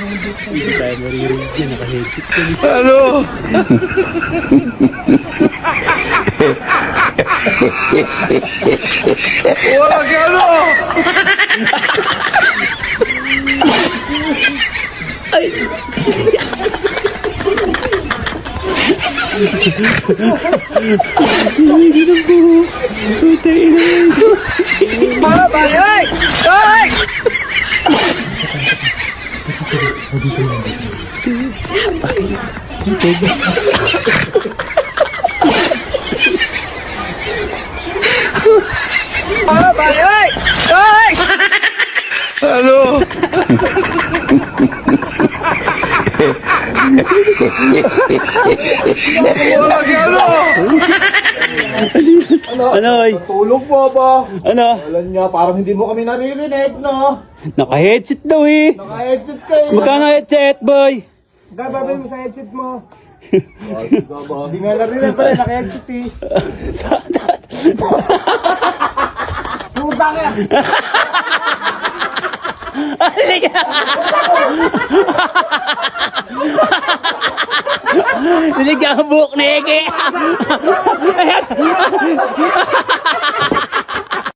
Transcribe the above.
Hindi tayo maririnig yan, naka-headset ka. Ano? Wala ka ano? Para ba? Ay! Ay! Para ba? Ay! Ay! Ano? Wala ka ano? Ano, oy? Tulog mo ba? Ano? Alam niya, parang hindi mo kami naririnig, no? Naka-headset daw eh. Naka-headset kayo. Magkano headset, boy? Gababay mo sa headset mo. Hindi nga narinig pala, naka-headset eh. Puta ka! Niligyan ang buhok ni Ege.